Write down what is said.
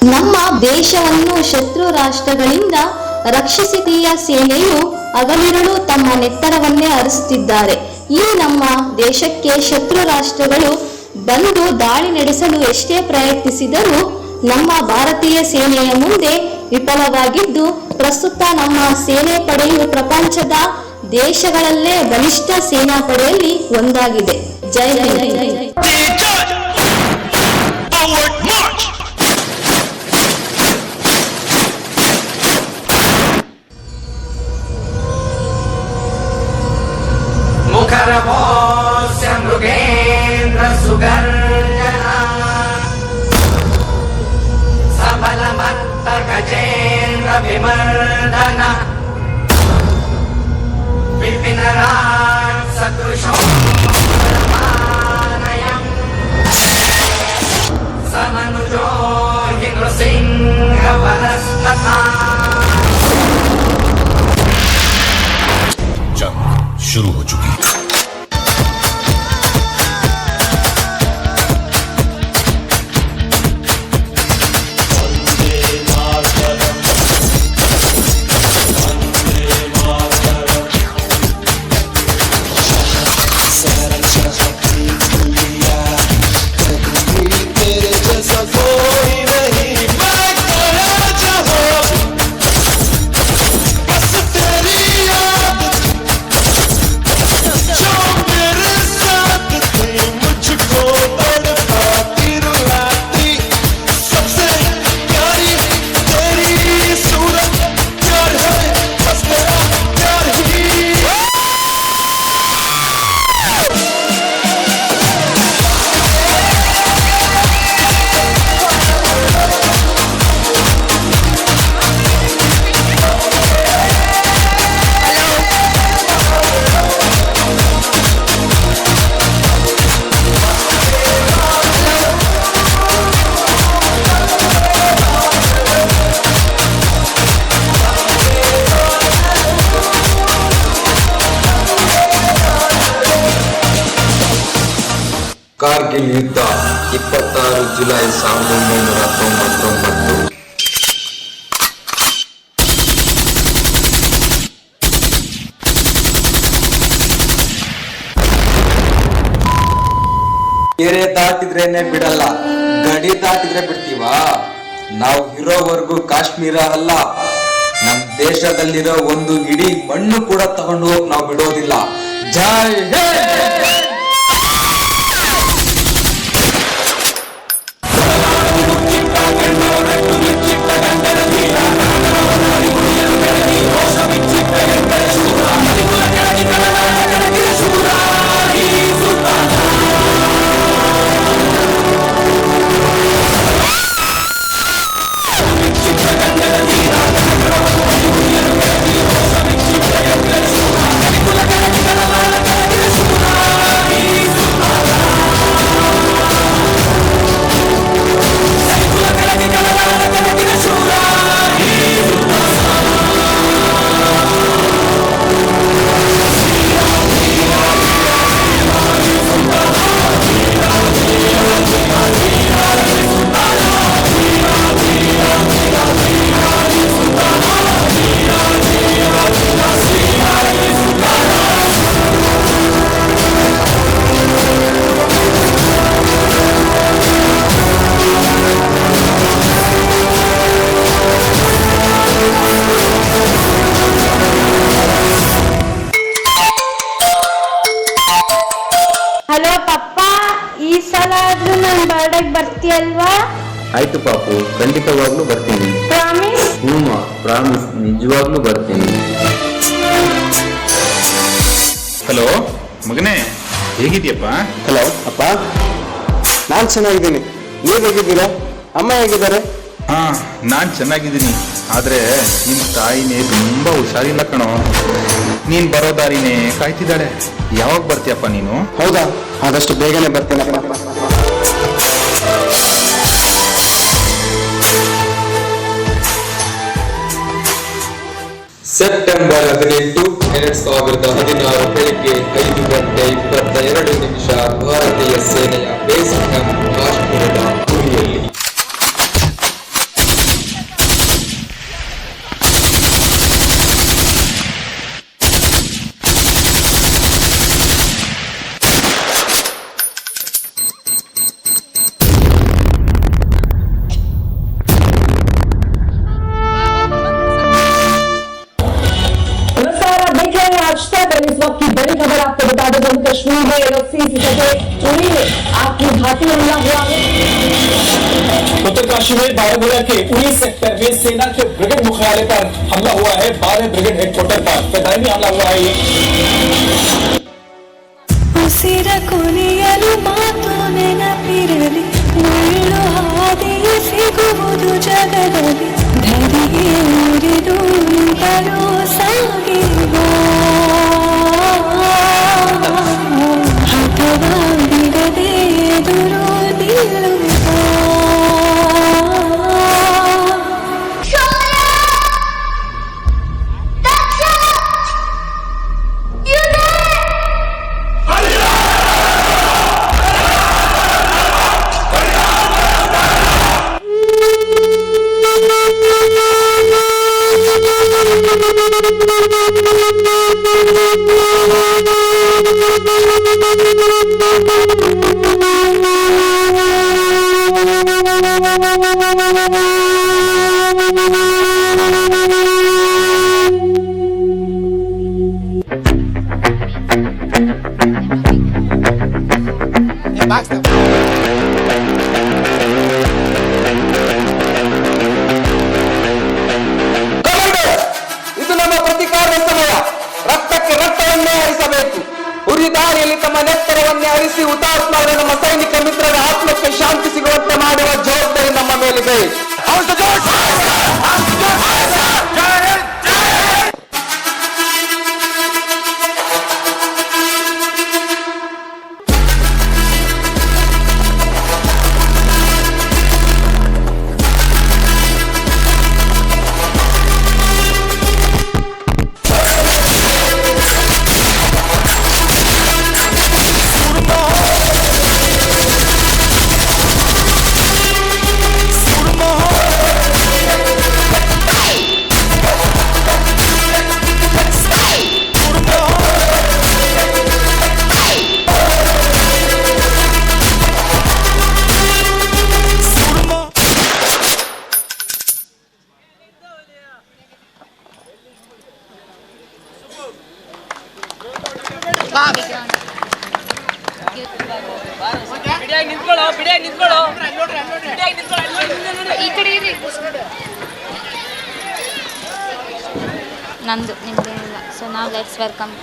ನಮ್ಮ ದೇಶವನ್ನು ಶತ್ರು ರಾಷ್ಟ್ರಗಳಿಂದ ರಕ್ಷಿಸಿದೆಯ ಸೇನೆಯು ಹಗಲಿರುಳು ತಮ್ಮ ನೆತ್ತರವನ್ನೇ ಹರಿಸುತ್ತಿದ್ದಾರೆ. ಈ ನಮ್ಮ ದೇಶಕ್ಕೆ ಶತ್ರು ರಾಷ್ಟ್ರಗಳು ಬಂದು ದಾಳಿ ನಡೆಸಲು ಎಷ್ಟೇ ಪ್ರಯತ್ನಿಸಿದರೂ ನಮ್ಮ ಭಾರತೀಯ ಸೇನೆಯ ಮುಂದೆ ವಿಫಲವಾಗಿದ್ದು, ಪ್ರಸ್ತುತ ನಮ್ಮ ಸೇನೆ ಪಡೆಯು ಪ್ರಪಂಚದ ದೇಶಗಳಲ್ಲೇ ಬಲಿಷ್ಠ ಸೇನಾ ಪಡೆಯಲ್ಲಿ ಒಂದಾಗಿದೆ. ಜೈ ಹಿಂದ್. मुखरभोस्य मृगेन्द्र सुगर्जना सबलमत्त गजेन्द्र विमर्दन विपिनराज सदृशो मानयम् समनुजो हि नृसिंह वनस्तथा. जंग शुरू हो चुकी है. ಕಾರ್ಗಿಲ್ ಯುದ್ಧ 26 ಜುಲೈ 1999. ಕೆರೆ ದಾಟಿದ್ರೇನೆ ಬಿಡಲ್ಲ, ಗಡಿ ದಾಟಿದ್ರೆ ಬಿಡ್ತೀವಾ? ನಾವು ಇರೋವರೆಗೂ ಕಾಶ್ಮೀರ ಅಲ್ಲ, ನಮ್ ದೇಶದಲ್ಲಿರೋ ಒಂದು ಇಡೀ ಮಣ್ಣು ಕೂಡ ತಗೊಂಡು ಹೋಗಿ ನಾವು ಬಿಡೋದಿಲ್ಲ. ಜೈ ಹಿಂದ್. ಹಲೋ ಪಪ್ಪ, ಈ ಸಲ ಆದ್ರೂ ನನ್ನ ಬರ್ಡೇಗೆ ಬರ್ತೀಯಲ್ವಾ? ಆಯ್ತು ಪಾಪು, ಖಂಡಿತವಾಗ್ಲೂ ಬರ್ತೀನಿ. ಪ್ರಾಮಿಸ್? ಹ್ಞೂ ಪ್ರಾಮಿಸ್, ನಿಜವಾಗ್ಲೂ ಬರ್ತೀನಿ. ಹಲೋ ಮಗನೇ, ಹೇಗಿದ್ಯಪ್ಪ? ಹಲೋ ಅಪ್ಪ, ನಾನು ಚೆನ್ನಾಗಿದ್ದೀನಿ. ನೀವು ಹೇಗಿದ್ದೀರಾ? ಅಮ್ಮ ಹೇಗಿದ್ದಾರೆ? ಹಾ, ನಾನ್ ಚೆನ್ನಾಗಿದ್ದೀನಿ. ಆದ್ರೆ ನಿನ್ ತಾಯಿನೇ ತುಂಬಾ ಹುಷಾರಿಲ್ಲ ಕಣೋ. ನೀನ್ ಬರೋ ದಾರಿನೇ ಕಾಯ್ತಿದ್ದಾಳೆ. ಯಾವಾಗ ಬರ್ತೀಯಪ್ಪ ನೀನು? ಹೌದಾ, ಆದಷ್ಟು ಬೇಗನೆ ಬರ್ತೇನಪ್ಪ. ಸೆಪ್ಟೆಂಬರ್ 18, 2016 ಬೆಳಿಗ್ಗೆ 5:22 ಭಾರತೀಯ ಸೇನೆಯ ಬೇಸ್ ಕ್ಯಾಂಪ್ ಕಾಶ್ಮೀರದ ಗುರಿಯಲ್ಲಿ. कश्मीर में 80% उड़ी में आपकी घाटी हमला हुआ है। उत्तर कश्मीर बारामूला के उड़ी सेक्टर में सेना के ब्रिगेड मुख्यालय पर हमला हुआ है। 12 ब्रिगेड हेडक्वार्टर पर पैदाइमी हमला हुआ है ये। ಉಸಿರ ಕೊನೆಯಲು ಮಾತು ನೆನಪಿರಲಿ, ಮುಳ್ಳು ಹಾದಿಯೇ ಸಿಗುವುದು ಜಗದಲ್ಲಿ, ಧರಿಗೆ ಮುರಿದು ಬರೋ ಸಾಗಿರುವ ಹಠವ ಬಿಡದೆ ಎದುರು ನಿಲ್ಲುವ ಇದು ನಮ್ಮ ಪ್ರತಿಕಾರದ ಸಮಯ. ರಕ್ತಕ್ಕೆ ರಕ್ತವನ್ನೇ ಹರಿಸಬೇಕು. ಉರಿ ದಾರಿಯಲ್ಲಿ ತಮ್ಮ ನೆತ್ತರವನ್ನೇ ಹರಿಸಿ ಹುತಾತ್ಮರಾದ ನಮ್ಮ ಸೈನಿಕ ಮಿತ್ರರ ಆತ್ಮಕ್ಕೆ ಶಾಂತಿ ಸಿಗುವಂತೆ ಮಾಡುವ ಜವಾಬ್ದಾರಿ ನಮ್ಮ ಮೇಲಿದೆ. ನಂದು ನಿಮ್ದೇನಿಲ್ಲ. ಸೊ ನಾವು ಲೆಟ್ಸ್ ವೆಲ್ಕಮ್